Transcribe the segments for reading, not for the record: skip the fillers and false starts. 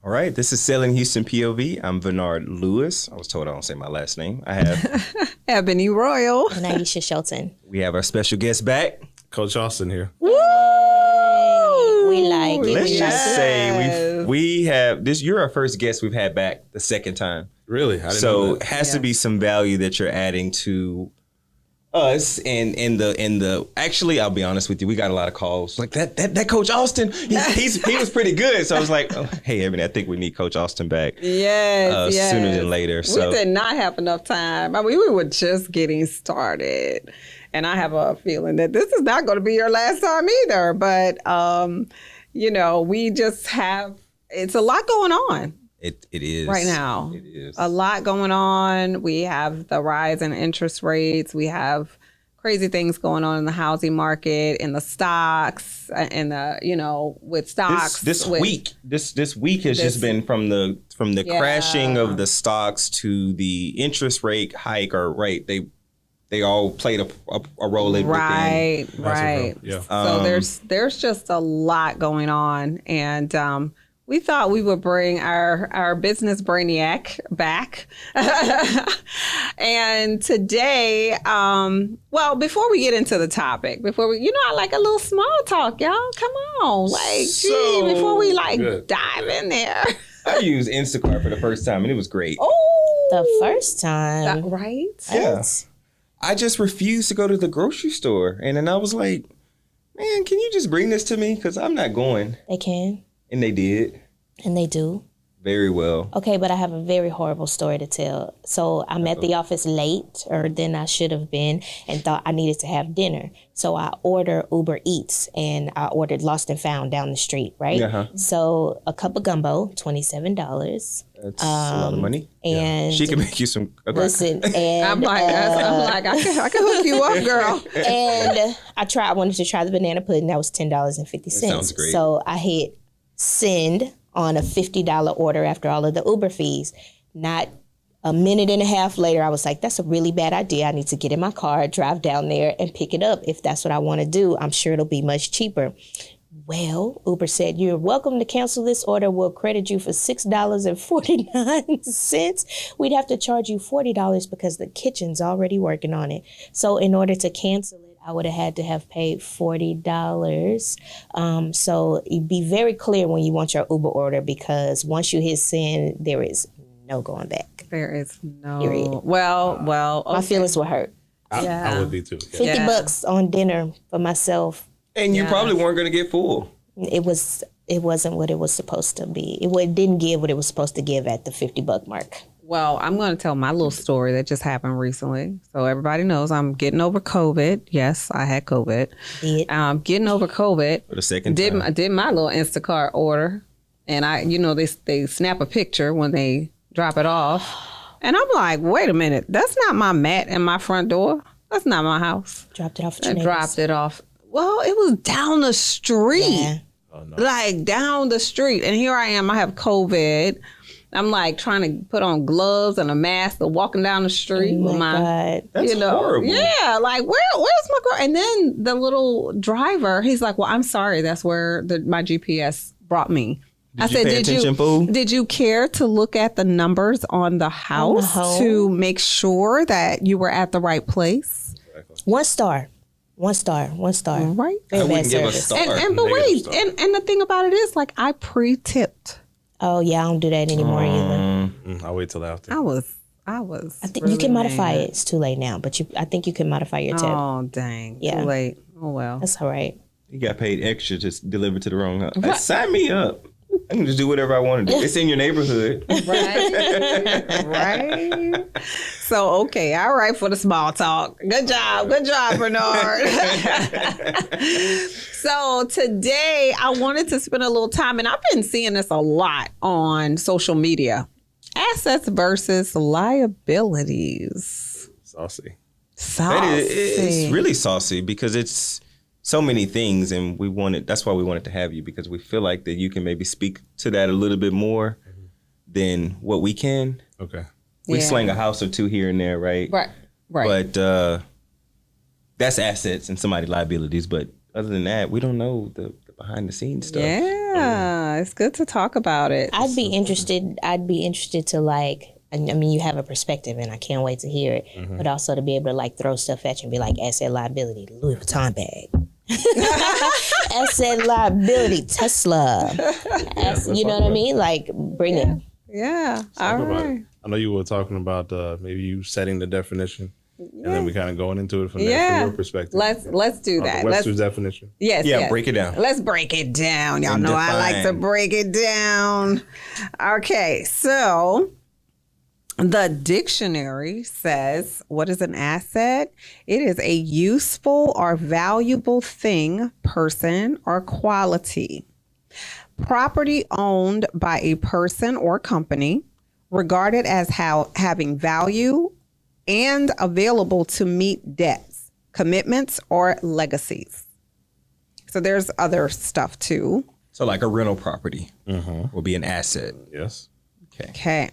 All right, this is Selling Houston P.O.V. I'm Bernard Lewis. I was told I don't say my last name. I have Ebony Royal. And Aisha Shelton. We have our special guest back. Coach Austin here. Woo! We like it. Let's We just like say we have this. You're our first guest we've had back the second time. Really? I didn't know So that. it has to be some value that you're adding to us. And in the actually, I'll be honest with you, we got a lot of calls like that Coach Austin. He was pretty good. So I was like, oh, hey, Ebony, I think we need Coach Austin back. Yes, Sooner than later. So we did not have enough time. I mean, we were just getting started. And I have a feeling that this is not going to be your last time either. But, we just it's a lot going on. It is. Right now. It is. A lot going on. We have the rise in interest rates. We have crazy things going on in the housing market, in the stocks, with stocks. This week has just been from the crashing of the stocks to the interest rate hike or rate. They all played a role in right. Yeah. So there's just a lot going on, and we thought we would bring our business brainiac back. And today, before we get into the topic, I like a little small talk, y'all. Come on, before we dive in there. I used Instacart for the first time and it was great. Oh, the first time. Right? Yeah. I just refused to go to the grocery store. And then I was like, man, can you just bring this to me? Because I'm not going. They can. And they did. And they do. Very well. Okay, but I have a very horrible story to tell. So I'm at the office later than I should have been and thought I needed to have dinner. So I order Uber Eats and I ordered Lost and Found down the street, right? Uh-huh. So a cup of gumbo, $27. That's a lot of money. And she can make you some. Okay. Listen, and I'm like, I can hook you up, girl. And I wanted to try the banana pudding. That was $10.50. That sounds great. So I hit send on a $50 order after all of the Uber fees. Not a minute and a half later, I was like, that's a really bad idea. I need to get in my car, drive down there and pick it up. If that's what I want to do, I'm sure it'll be much cheaper. Well, Uber said, you're welcome to cancel this order. We'll credit you for $6.49. We'd have to charge you $40 because the kitchen's already working on it. So in order to cancel it, I would have had to have paid $40. So be very clear when you want your Uber order because once you hit send, there is no going back. There is no. Period. Well. Okay. My feelings were hurt. I would be too. Yeah. $50 on dinner for myself. And you probably weren't going to get full. It wasn't what it was supposed to be. It didn't give what it was supposed to give at the $50 mark. Well, I'm going to tell my little story that just happened recently. So everybody knows I'm getting over COVID. Yes, I had COVID. Getting over COVID. For the second time. I did my little Instacart order. And they snap a picture when they drop it off. And I'm like, wait a minute. That's not my mat in my front door. That's not my house. Dropped it off. I dropped it off. Well, it was down the street. Yeah. Oh, no. Like down the street. And here I am. I have COVID. I'm like trying to put on gloves and a mask and walking down the street Oh with my God. That's horrible. Yeah, like where's my girl? And then the little driver, he's like, well, I'm sorry. That's where my GPS brought me. Did you care to look at the numbers on the house to make sure that you were at the right place? Exactly. One star. Right. I wouldn't give a star. But wait, and the thing about it is, like, I pre-tipped. Oh yeah, I don't do that anymore either. I'll wait till after. I was. I think really you can modify mad. it. It's too late now, but I think you can modify your tip. Oh dang! Yeah. Too late. Oh well. That's all right. You got paid extra to deliver to the wrong house. Hey, sign me up. I can just do whatever I want to do. It's in your neighborhood. Right. So, okay. All right for the small talk. Good job, Bernard. So today I wanted to spend a little time, and I've been seeing this a lot on social media. Assets versus liabilities. Saucy. It's really saucy because it's so many things, and that's why we wanted to have you, because we feel like that you can maybe speak to that a little bit more than what we can. Okay. We slang a house or two here and there, right? Right. But that's assets and somebody's liabilities. But other than that, we don't know the behind the scenes stuff. Yeah, it's good to talk about it. I'd be interested to like. I mean, you have a perspective, and I can't wait to hear it. But also to be able to like throw stuff at you and be like, asset liability, Louis Vuitton bag. Asset liability, Tesla. You know what I mean? Like, bring it. Yeah. All right. I know you were talking about maybe you setting the definition, and then we kind of going into it from there, from your perspective. Let's do that. Webster's definition. Yes. Break it down. Let's break it down. Y'all And know I like to define. break it down. Okay, so the dictionary says, what is an asset? It is a useful or valuable thing, person, or quality. Property owned by a person or company, regarded as having value and available to meet debts, commitments, or legacies. So there's other stuff too. So like a rental property will be an asset. Yes. Okay.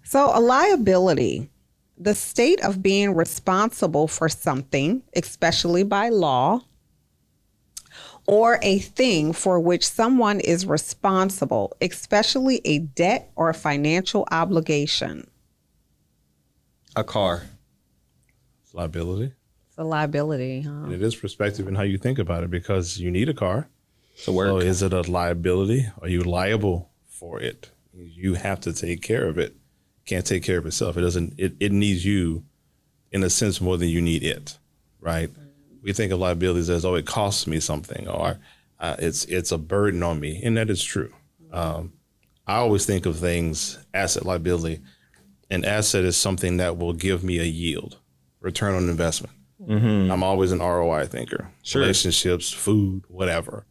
So a liability, the state of being responsible for something, especially by law, or a thing for which someone is responsible, especially a debt or financial obligation. A car. It's liability. It's a liability, huh? And it is perspective in how you think about it, because you need a car. So work. So is it a liability? Are you liable for it? You have to take care of it. Can't take care of itself. It doesn't. It needs you, in a sense, more than you need it, right? We think of liabilities as, oh, it costs me something, or it's a burden on me, and that is true. I always think of things, asset, liability. An asset is something that will give me a yield, return on investment. I'm always an ROI thinker. Sure. Relationships, food, whatever.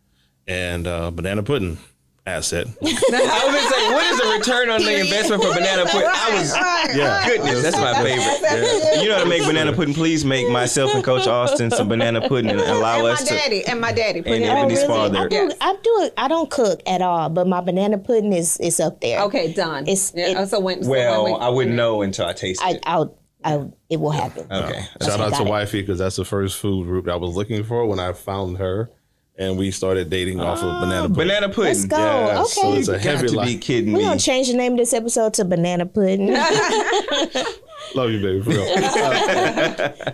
And banana pudding. Asset. I was gonna say, what is the return on the investment for banana pudding? Goodness, that's my favorite. You know how to make banana pudding? Please make myself and Coach Austin some banana pudding and allow us to. And my daddy. And Ebony's father. I don't cook at all, but my banana pudding is up there. Okay, done. I wouldn't know until I taste it. It will happen. Okay. Shout out to Wifey, because that's the first food group I was looking for when I found her. And we started dating off of banana pudding. Banana pudding. Let's go. Yeah, Okay. so it's a heavy Got to life. be kidding We're me. going to change the name of this episode to Banana Pudding. Love you, baby, for real.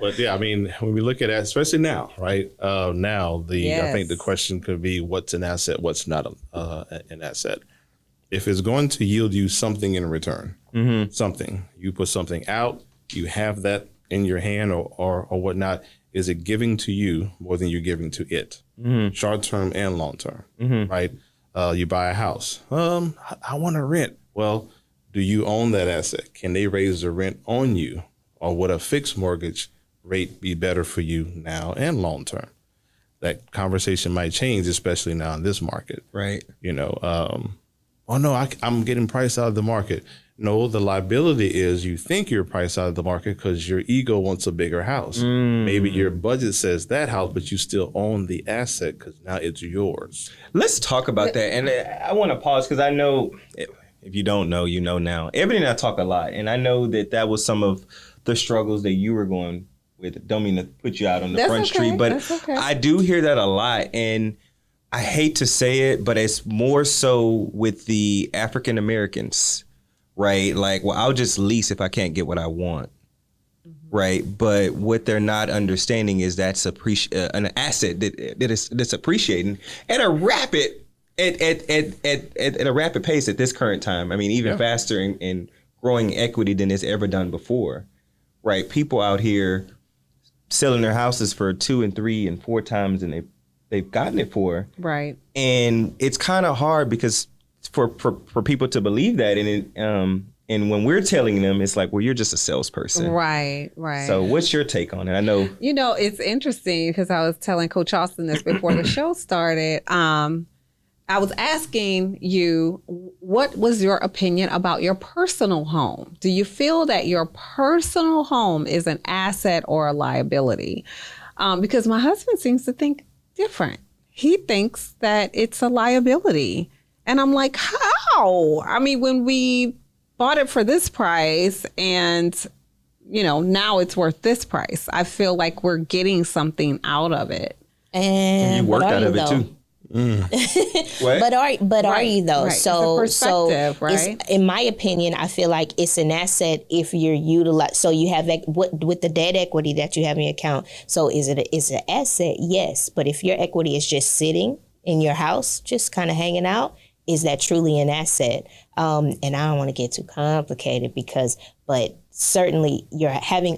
But yeah, I mean, when we look at that, especially now, right? I think the question could be, what's an asset? What's not an asset? If it's going to yield you something in return, something, you put something out, you have that in your hand or whatnot, is it giving to you more than you're giving to it? Short term and long term, right? You buy a house. I want to rent. Well, do you own that asset? Can they raise the rent on you? Or would a fixed mortgage rate be better for you now and long term? That conversation might change, especially now in this market. Right. You know, I'm getting priced out of the market. No, the liability is you think you're priced out of the market because your ego wants a bigger house. Maybe your budget says that house, but you still own the asset because now it's yours. Let's talk about that. And I want to pause because I know, if you don't know, you know now. Ebony and I talk a lot. And I know that was some of the struggles that you were going with. Don't mean to put you out on the front street, but I do hear that a lot. And I hate to say it, but it's more so with the African Americans. Right? Like, well, I'll just lease if I can't get what I want. Right? But what they're not understanding is that's an asset that's appreciating at a rapid pace at this current time. I mean, even faster in growing equity than it's ever done before. Right? People out here selling their houses for 2 and 3 and 4 times than they've gotten it for. Right. And it's kind of hard because for people to believe that, and when we're telling them, it's like, well, you're just a salesperson. Right. So what's your take on it? I know. You know, it's interesting because I was telling Coach Austin this before the show started. I was asking you, what was your opinion about your personal home? Do you feel that your personal home is an asset or a liability? Because my husband seems to think different. He thinks that it's a liability. And I'm like, how? I mean, when we bought it for this price and, you know, now it's worth this price, I feel like we're getting something out of it. And you worked out of it too. What? But are you though? Right. So It's a perspective, right? in my opinion, I feel like it's an asset if you're utilized. So you have with the debt equity that you have in your account. So is it an asset? Yes. But if your equity is just sitting in your house, just kind of hanging out, is that truly an asset? And I don't want to get too complicated but certainly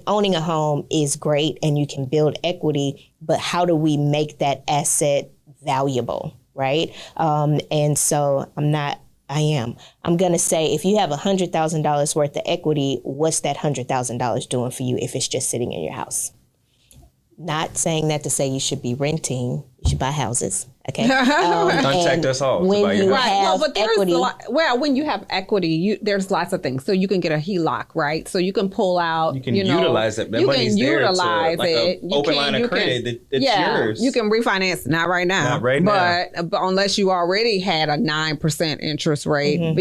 owning a home is great and you can build equity, but how do we make that asset valuable, right? And so I'm going to say if you have $100,000 worth of equity, what's that $100,000 doing for you if it's just sitting in your house? Not saying that to say you should be renting, you should buy houses. Okay. Contact us all. When you have but equity, when you have equity, there's lots of things. So you can get a HELOC, right? So you can pull out. You can utilize it. That money's there to, like a open line of credit that's yours. You can refinance. Not right now. Not right now. But unless you already had a 9% interest rate, and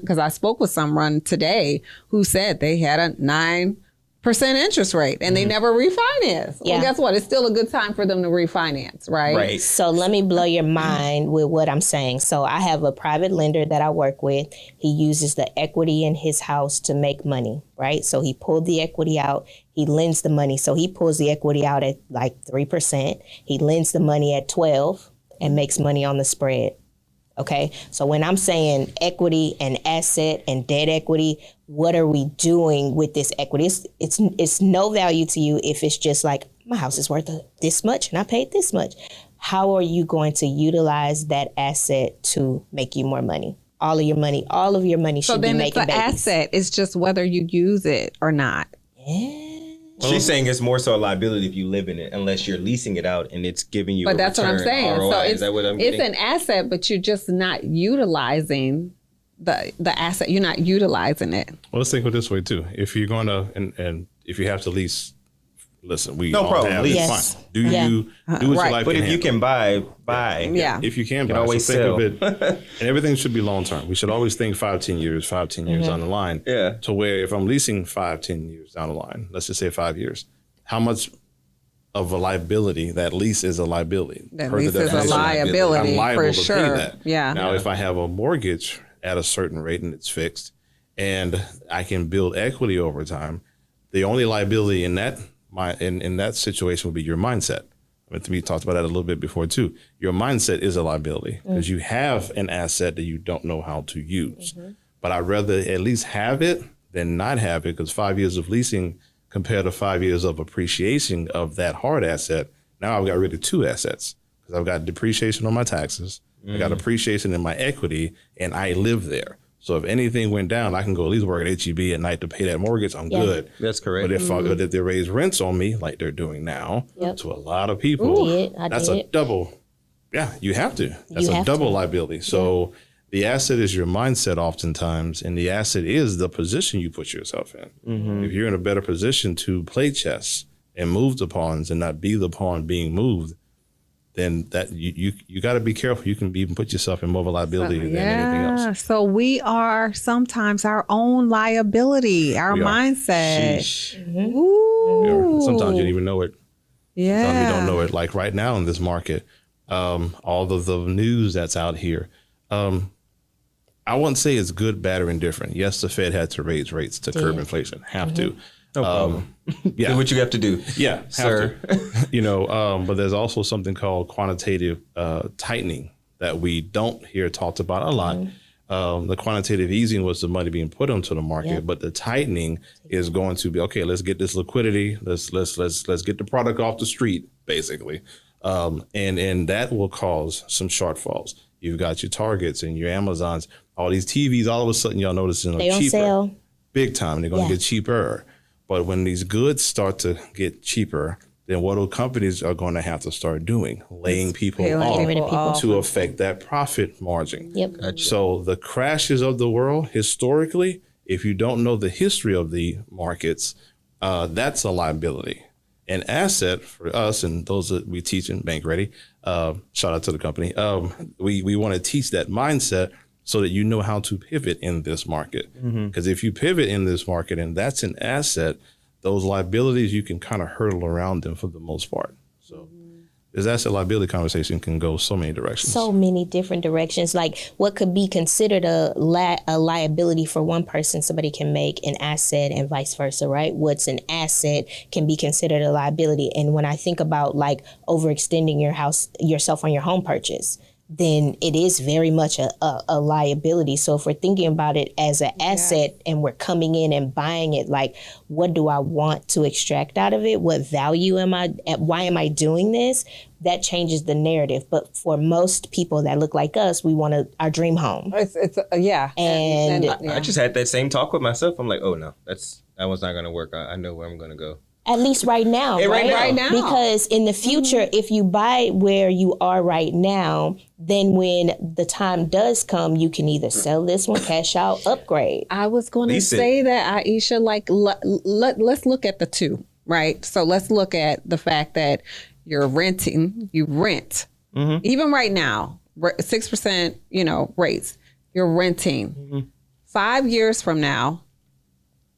because I spoke with someone today who said they had a 9% interest rate and they never refinance. Yeah. Well, guess what? It's still a good time for them to refinance, right? Right. So let me blow your mind with what I'm saying. So I have a private lender that I work with. He uses the equity in his house to make money, right? So he pulled the equity out. He lends the money. So he pulls the equity out at like 3%. He lends the money at 12 and makes money on the spread. Okay, so when I'm saying equity and asset and debt equity, what are we doing with this equity? It's no value to you if it's just like my house is worth this much and I paid this much. How are you going to utilize that asset to make you more money? All of your money should be making babies. So then it's an asset. It's just whether you use it or not. Yeah. She's saying it's more so a liability if you live in it, unless you're leasing it out and it's giving you. But that's what I'm saying. ROI. So Is that what I'm getting? It's an asset, but you're just not utilizing the asset. You're not utilizing it. Well, let's think of it this way too. If you're going to and if you have to lease, listen, we No all problem. have Lease. Fine. Do you do what Right. your life But can if you handle. can buy. Yeah. If you can You buy, can always so think of it, and everything should be long term. We should always think 5-10 years down the line. Yeah. To where if I'm leasing 5-10 years down the line, let's just say 5 years, how much of a liability that lease is a liability? That Per the lease is a definition. liability I'm liable for to sure. pay that. Yeah. Now, if I have a mortgage at a certain rate and it's fixed, and I can build equity over time, the only liability in that in that situation would be your mindset. I mean, we talked about that a little bit before too. Your mindset is a liability because you have an asset that you don't know how to use. But I'd rather at least have it than not have it, because 5 years of leasing compared to 5 years of appreciation of that hard asset, now I've got rid of two assets because I've got depreciation on my taxes, I got appreciation in my equity, and I live there. So if anything went down, I can go at least work at HEB at night to pay that mortgage. I'm good. That's correct. But if they raise rents on me like they're doing now to a lot of people, that's a double. Yeah, you have to. That's a double liability. So the asset is your mindset oftentimes, and the asset is the position you put yourself in. If you're in a better position to play chess and move the pawns and not be the pawn being moved, then that you got to be careful. You can even put yourself in more of a liability than anything else. So we are sometimes our own liability, our We are. mindset. Sheesh. Ooh. Yeah. Sometimes you don't even know it. Yeah. Sometimes you don't know it. Like right now in this market, all of the news that's out here, I wouldn't say it's good, bad, or indifferent. Yes, the Fed had to raise rates to curb inflation. Have to. No problem. Yeah. Do what you have to do. Yeah, have Sir. to. But there's also something called quantitative tightening that we don't hear talked about a lot. The quantitative easing was the money being put onto the market, but the tightening is going to be, okay, let's get this liquidity. Let's get the product off the street, basically. And that will cause some shortfalls. You've got your Targets and your Amazons, all these TVs, all of a sudden y'all noticing They are on cheaper. sale. Big time. They're going to get cheaper. But when these goods start to get cheaper, then what do companies are going to have to start doing? Laying people off to affect that profit margin. Yep. Gotcha. So the crashes of the world, historically, if you don't know the history of the markets, that's a liability. An asset for us and those that we teach in Bank Ready, shout out to the company, we want to teach that mindset so that you know how to pivot in this market. Because if you pivot in this market and that's an asset, those liabilities, you can kind of hurdle around them for the most part. So This asset liability conversation can go so many directions. So many different directions. Like what could be considered a liability for one person, somebody can make an asset and vice versa, right? What's an asset can be considered a liability. And when I think about like overextending yourself on your home purchase, then it is very much a liability. So if we're thinking about it as an asset and we're coming in and buying it, like what do I want to extract out of it? What value why am I doing this? That changes the narrative. But for most people that look like us, we want our dream home. It's yeah. And I just had that same talk with myself. I'm like, oh no, that one's not going to work. I know where I'm going to go. At least right now, right now. Because in the future, if you buy where you are right now, then when the time does come, you can either sell this one, cash out, upgrade. I was going to say that, Aisha, like let's look at the two, right? So let's look at the fact that you're renting, you rent. Even right now, 6%, rates, you're renting. 5 years from now,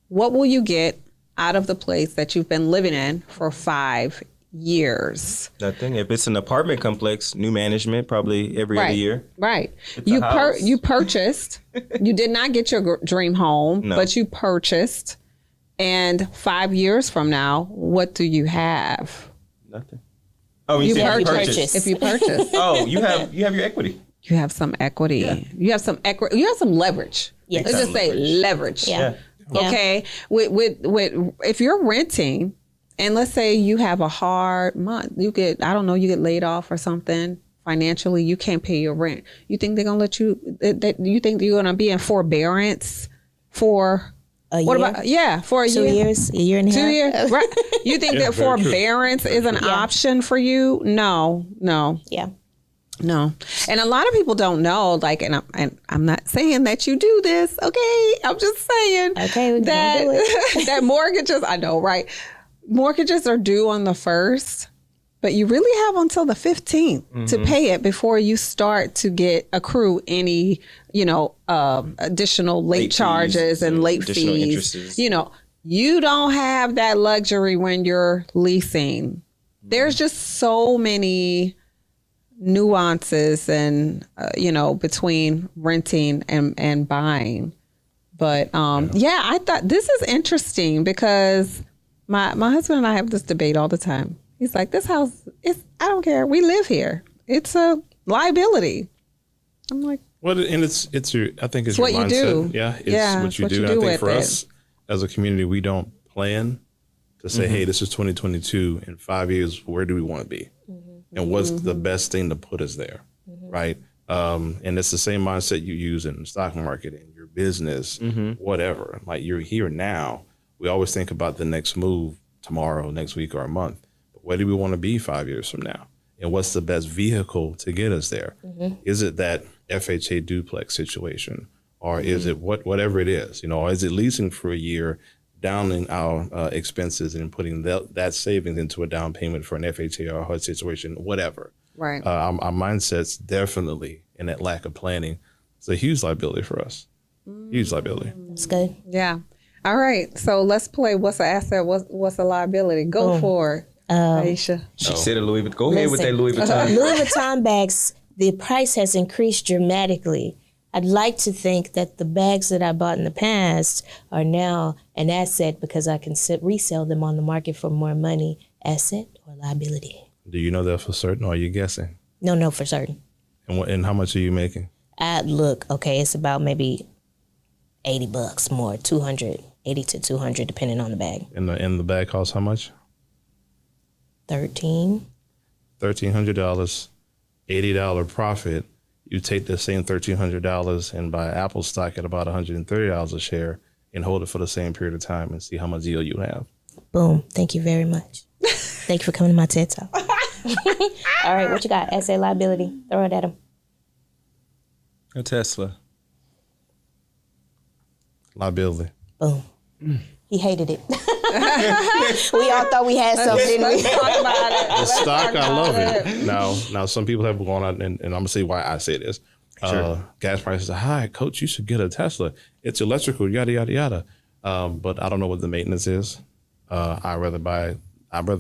what will you get out of the place that you've been living in for 5 years? Nothing. If it's an apartment complex, new management probably every other year. Right. You purchased. You did not get your dream home, but you purchased. And 5 years from now, what do you have? Nothing. Oh, you purchased. If you purchase. Oh, you have your equity. You have some equity. Yeah. You have some equity. You have some leverage. Yes. Let's just say leverage. Yeah. Okay. With if you're renting, and let's say you have a hard month, you get laid off or something financially, you can't pay your rent. You think they're gonna let you? You think you're gonna be in forbearance for a year? What about for a 2 year? years, a year and a half. 2 years, right? You think that forbearance is an option for you? No. Yeah. No. And a lot of people don't know, like, and I'm not saying that you do this, okay? I'm just saying that mortgages, I know, right? Mortgages are due on the 1st, but you really have until the 15th to pay it before you start to accrue any, additional late charges and late fees. Interests. You don't have that luxury when you're leasing. There's just so many nuances and between renting and buying, but I thought this is interesting because my husband and I have this debate all the time. He's like, this house is, I don't care, we live here, it's a liability. I'm like, well, and it's your, I think it's what your mindset. You do. Yeah, it's what you do. I think for us as a community, we don't plan to say, hey, this is 2022, in 5 years, where do we want to be? And what's the best thing to put us there, right? And it's the same mindset you use in the stock market, in your business, whatever. Like, you're here now. We always think about the next move tomorrow, next week, or a month. But where do we want to be 5 years from now? And what's the best vehicle to get us there? Is it that FHA duplex situation? Or is it whatever it is? Or is it leasing for a year, downing our expenses and putting that savings into a down payment for an FHA or a HUD situation, whatever. Right. Our mindset's definitely in that lack of planning. It's a huge liability for us. Huge liability. That's good. Yeah. All right. So let's play what's an asset, what's a liability. Go for it, Aisha. She said a Louis Vuitton. Go ahead with that Louis Vuitton. Louis Vuitton bags, the price has increased dramatically. I'd like to think that the bags that I bought in the past are now an asset because I can resell them on the market for more money. Asset or liability? Do you know that for certain, or are you guessing? No, for certain. And how much are you making? It's about maybe $80 more, 80 to 200, depending on the bag. And the bag costs how much? $1,300. $80 profit. You take the same $1,300 and buy Apple stock at about $130 a share and hold it for the same period of time and see how much yield you have. Boom. Thank you very much. Thank you for coming to my TED Talk. All right, what you got? Asset liability. Throw it at him. A Tesla. Liability. Boom. He hated it. We all thought we had something, didn't we? Talk about it. The stock, I love it. Now, some people have gone out, and I'm going to say why I say this. Sure. Gas prices are high. Coach, you should get a Tesla. It's electrical, yada, yada, yada. But I don't know what the maintenance is. I'd rather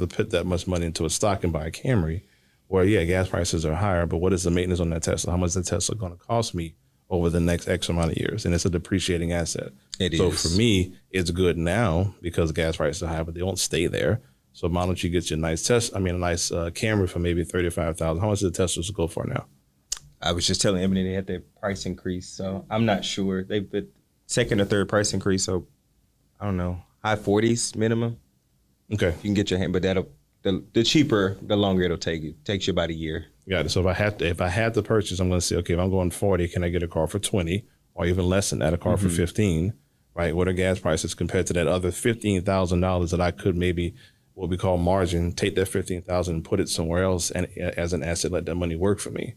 put that much money into a stock and buy a Camry where, yeah, gas prices are higher, but what is the maintenance on that Tesla? How much is the Tesla going to cost me over the next X amount of years? And it's a depreciating asset. So for me, it's good now because gas prices are high, but they won't stay there. So why don't you get your nice Camry for maybe $35,000? How much did the Teslas go for now? I was just telling Ebony they had their price increase, so I'm not sure. They've been second or third price increase, so I don't know, high 40s minimum. Okay, you can get your hand, but the cheaper, the longer it'll take you. It takes you about a year. Got it. So if I had to purchase, I'm going to say, okay, if I'm going 40, can I get a car for 20 or even less than that, a car for 15? Right? What are gas prices compared to that other $15,000 that I could maybe what we call margin? Take that $15,000 and put it somewhere else, and as an asset, let that money work for me.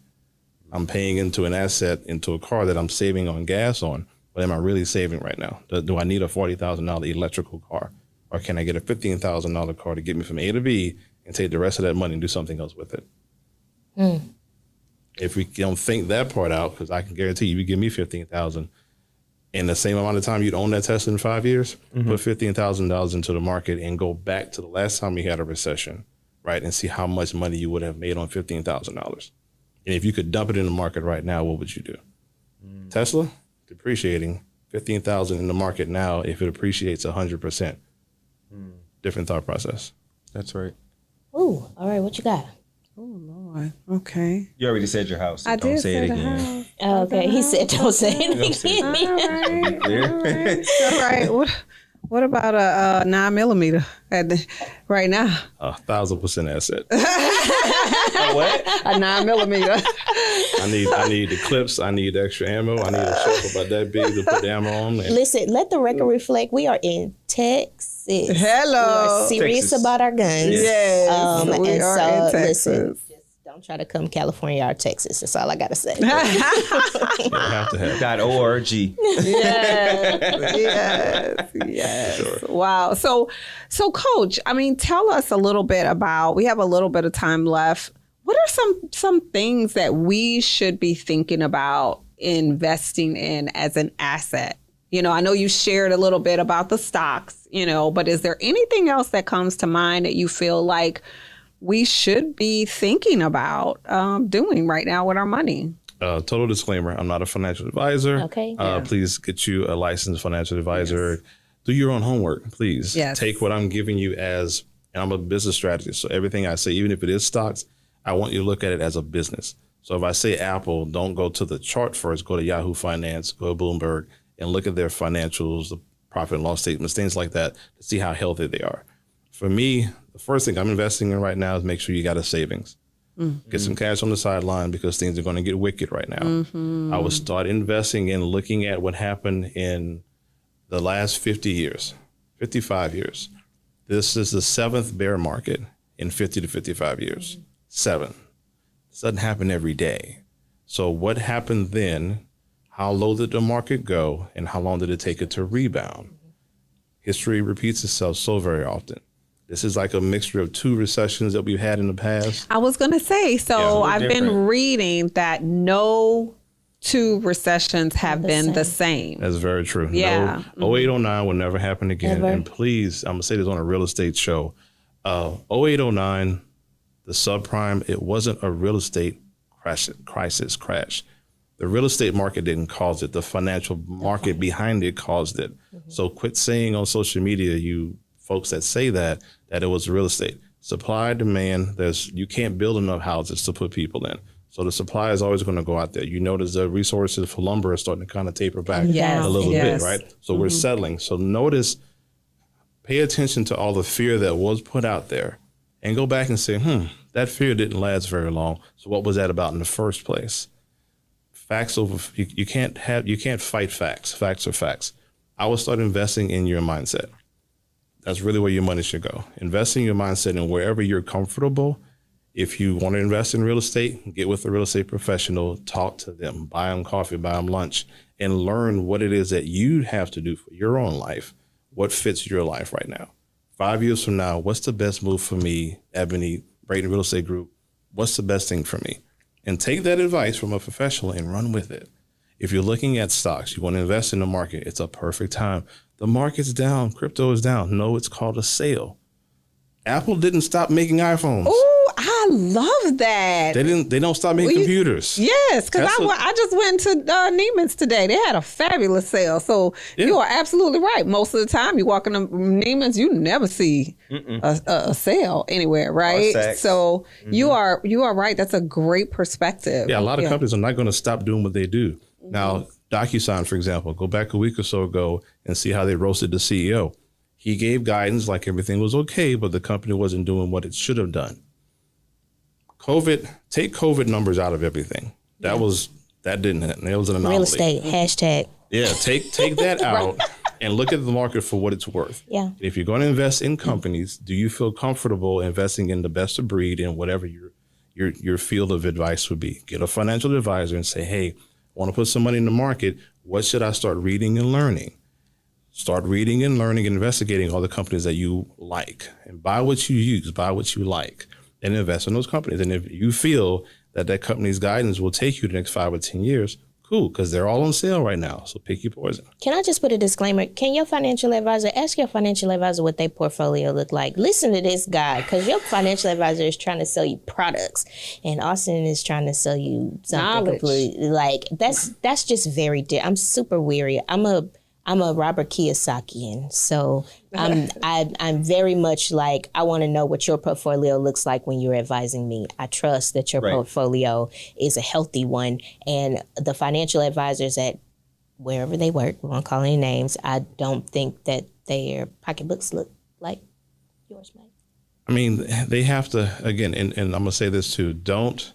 I'm paying into an asset, into a car that I'm saving on gas on. But am I really saving right now? Do I need a $40,000 electrical car? Or can I get a $15,000 car to get me from A to B and take the rest of that money and do something else with it? If we don't think that part out, because I can guarantee you give me $15,000 in the same amount of time you'd own that Tesla in 5 years, put $15,000 into the market and go back to the last time we had a recession, right? And see how much money you would have made on $15,000. And if you could dump it in the market right now, what would you do? Tesla, depreciating, $15,000 in the market now, if it appreciates 100%. Different thought process. That's right. Ooh, all right, what you got? Oh, Lord. Okay. You already said your house. So I don't did say it again. Oh, okay, he said don't say anything. All right. What about a 9mm right now? 1,000% asset. What? A 9mm. I need the clips. I need extra ammo. I need a chopper about that big to put the ammo on. Listen, let the record reflect. We are in Texas. Hello. We are serious about our guns. Yes. We and are so, in Texas. listen, just don't try to come California or Texas. That's all I got to say. You have to have. .org. Yes. Sure. Wow. So Coach, I mean, tell us a little bit about, we have a little bit of time left. What are some things that we should be thinking about investing in as an asset? You know, I know you shared a little bit about the stocks, but is there anything else that comes to mind that you feel like we should be thinking about doing right now with our money? Total disclaimer, I'm not a financial advisor. Okay. Please get you a licensed financial advisor. Yes. Do your own homework, please. Yes. Take what I'm giving you as, and I'm a business strategist, so everything I say, even if it is stocks, I want you to look at it as a business. So if I say Apple, don't go to the chart first, go to Yahoo Finance, go to Bloomberg, and look at their financials, the profit and loss statements, things like that, to see how healthy they are. For me, the first thing I'm investing in right now is make sure you got a savings. Get some cash on the sideline because things are going to get wicked right now. I would start investing in looking at what happened in the last 50 years, 55 years. This is the 7th bear market in 50 to 55 years. 7. This doesn't happen every day. So what happened then? How low did the market go? And how long did it take it to rebound? History repeats itself so very often. This is like a mixture of 2 recessions that we've had in the past. I was going to say, so I've been reading that no 2 recessions have been the same. That's very true. Yeah. No, 0809 will never happen again. Ever. And please, I'm going to say this on a real estate show. 0809, the subprime, it wasn't a real estate crash. The real estate market didn't cause it. The financial market behind it caused it. So quit saying on social media, you folks that say that it was real estate. Supply, demand, you can't build enough houses to put people in. So the supply is always going to go out there. You notice the resources for lumber are starting to kind of taper back a little bit, right? So we're settling. So notice, pay attention to all the fear that was put out there and go back and say, that fear didn't last very long. So what was that about in the first place? Facts over, you can't fight facts. Facts are facts. I would start investing in your mindset. That's really where your money should go. Invest in your mindset and wherever you're comfortable. If you want to invest in real estate, get with a real estate professional, talk to them, buy them coffee, buy them lunch, and learn what it is that you have to do for your own life, what fits your life right now. 5 years from now, what's the best move for me, Ebony, Brayton Real Estate Group? What's the best thing for me? And take that advice from a professional and run with it. If you're looking at stocks, you want to invest in the market, it's a perfect time. The market's down, crypto is down. No, it's called a sale. Apple didn't stop making iPhones. Oh, I love that. They don't stop making computers. Yes, because I just went to Neiman's today. They had a fabulous sale. So you are absolutely right. Most of the time you walk in Neiman's, you never see a sale anywhere, right? So you are right. That's a great perspective. Yeah, a lot of companies are not going to stop doing what they do. Now, DocuSign, for example, go back a week or so ago and see how they roasted the CEO. He gave guidance like everything was okay, but the company wasn't doing what it should have done. Take COVID numbers out of everything. That was an anomaly. Real estate, hashtag. Yeah, take that out and look at the market for what it's worth. Yeah. If you're going to invest in companies, do you feel comfortable investing in the best of breed in whatever your field of advice would be? Get a financial advisor and say, hey, I want to put some money in the market. What should I start reading and learning? Start reading and learning and investigating all the companies that you like, and buy what you use, buy what you like, and invest in those companies. And if you feel that company's guidance will take you the next 5 or 10 years, cool, because they're all on sale right now. So pick your poison. Can I just put a disclaimer? Can your financial advisor ask your financial advisor what their portfolio look like? Listen to this guy, because your financial advisor is trying to sell you products, and Austin is trying to sell you something completely. Like that's just very I'm super weary. I'm a Robert Kiyosakian, so I'm very much like, I want to know what your portfolio looks like when you're advising me. I trust that your portfolio is a healthy one, and the financial advisors at wherever they work, we won't call any names, I don't think that their pocketbooks look like yours might. I mean, they have to, again, and I'm going to say this too, because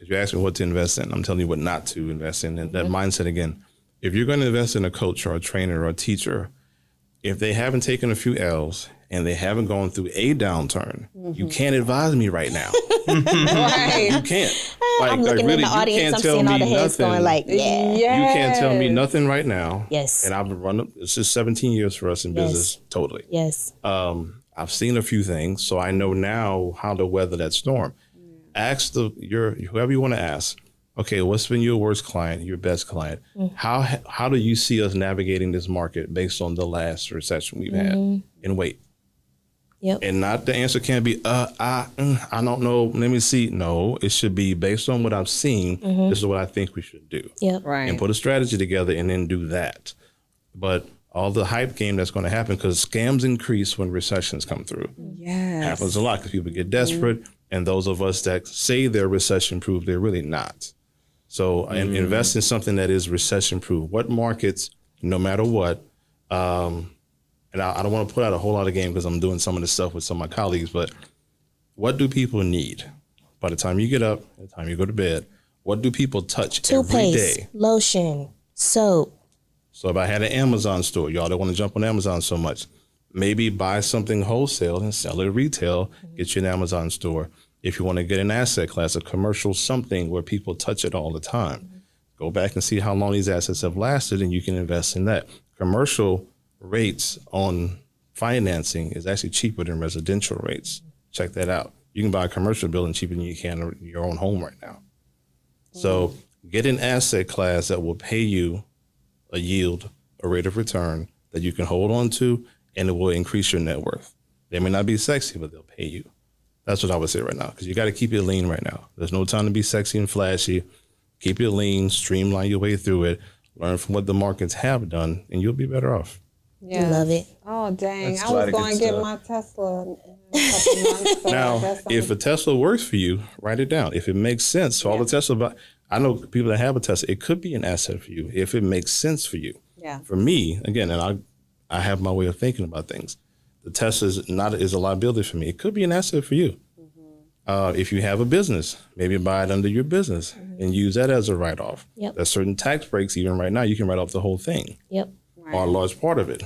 you asked me what to invest in, I'm telling you what not to invest in, and that mindset again. If you're going to invest in a coach or a trainer or a teacher, if they haven't taken a few L's and they haven't gone through a downturn, you can't advise me right now. Right. You can't. I'm looking in the audience. I'm seeing all the heads going like, yeah. You can't tell me nothing right now. Yes. And I've been running. It's just 17 years for us in business. Totally. Yes. I've seen a few things, so I know now how to weather that storm. Ask whoever you want to ask. Okay, what's been your worst client, your best client? How do you see us navigating this market based on the last recession we've had? And wait. Yep. And not the answer can't be, I don't know, let me see. No, it should be based on what I've seen. This is what I think we should do. Yep. Right. And put a strategy together and then do that. But all the hype game that's going to happen, because scams increase when recessions come through. Yes. Happens a lot because people get desperate. And those of us that say they're recession proof, they're really not. So invest in something that is recession proof. What markets, no matter what, and I don't want to put out a whole lot of game because I'm doing some of this stuff with some of my colleagues, but what do people need? By the time you get up, by the time you go to bed, what do people touch every day? Lotion, soap. So if I had an Amazon store, y'all don't want to jump on Amazon so much, maybe buy something wholesale and sell it retail, get you an Amazon store. If you want to get an asset class, a commercial something where people touch it all the time, go back and see how long these assets have lasted, and you can invest in that. Commercial rates on financing is actually cheaper than residential rates. Check that out. You can buy a commercial building cheaper than you can your own home right now. So get an asset class that will pay you a yield, a rate of return that you can hold on to, and it will increase your net worth. They may not be sexy, but they'll pay you. That's what I would say right now, because you got to keep it lean right now. There's no time to be sexy and flashy. Keep it lean, streamline your way through it, learn from what the markets have done, and you'll be better off. Yeah. Love it. Oh, dang. That's I was going to get my Tesla in a couple months. So Now, if a Tesla works for you, write it down. If it makes sense, for all the Tesla, I know people that have a Tesla, it could be an asset for you if it makes sense for you. Yeah. For me, again, and I have my way of thinking about things. The Tesla is a liability for me. It could be an asset for you. If you have a business, maybe buy it under your business and use that as a write-off. Yep. There's certain tax breaks. Even right now, you can write off the whole thing Yep. or a large part of it.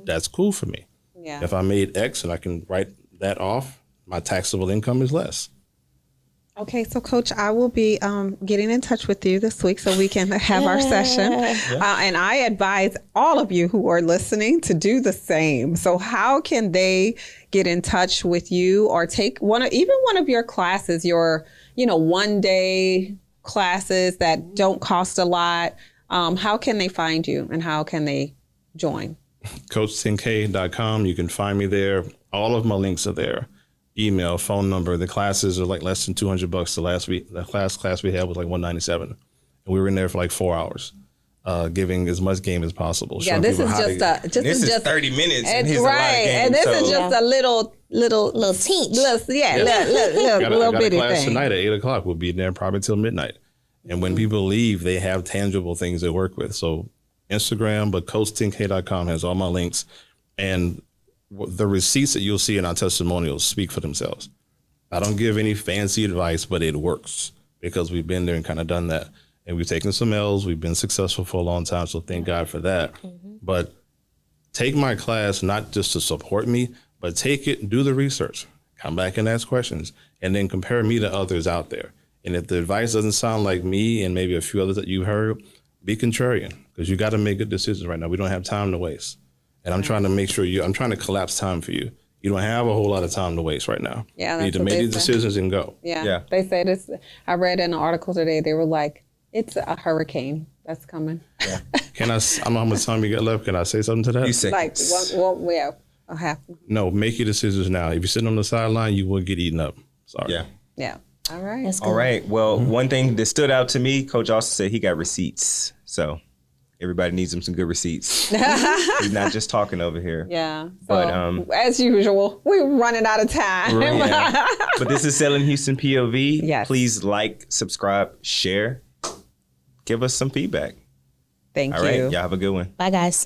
That's cool for me. Yeah. If I made X and I can write that off, my taxable income is less. Okay, so Coach, I will be getting in touch with you this week so we can have our session. And I advise all of you who are listening to do the same. So how can they get in touch with you or take one of your classes, your, one-day classes that don't cost a lot? How can they find you and how can they join? CoachTinK.com. You can find me there. All of my links are there. email, phone number. The classes are like less than $200. The class we had was like $197, and we were in there for like 4 hours, giving as much game as possible. Yeah, this is just 30 minutes. And it's right, and this is just a little teach. little bitty class thing. tonight at 8:00. We'll be in there probably till midnight. And when people leave, they have tangible things they work with. So Instagram, but coach10k.com has all my links, and the receipts that you'll see in our testimonials speak for themselves. I don't give any fancy advice, but it works because we've been there and kind of done that. And we've taken some L's. We've been successful for a long time, so thank God for that. But take my class not just to support me, but take it, do the research, come back and ask questions, and then compare me to others out there. And if the advice doesn't sound like me and maybe a few others that you've heard, be contrarian, because you got to make good decisions right now. We don't have time to waste. And I'm trying to make sure I'm trying to collapse time for you. You don't have a whole lot of time to waste right now. Yeah, you need to make these decisions and go. Yeah. They say this. I read in an article today, they were like, it's a hurricane that's coming. Yeah. I don't know how much time you got left. Can I say something to that? You seconds. Like, a half. No, make your decisions now. If you're sitting on the sideline, you will get eaten up. Sorry. Yeah. All right. All right. Well, one thing that stood out to me, Coach Austin said he got receipts. So everybody needs him some good receipts. He's not just talking over here. Yeah. But as usual, we're running out of time. Yeah. But this is Selling Houston POV. Yes. Please like, subscribe, share. Give us some feedback. Thank you. All right. Y'all have a good one. Bye, guys.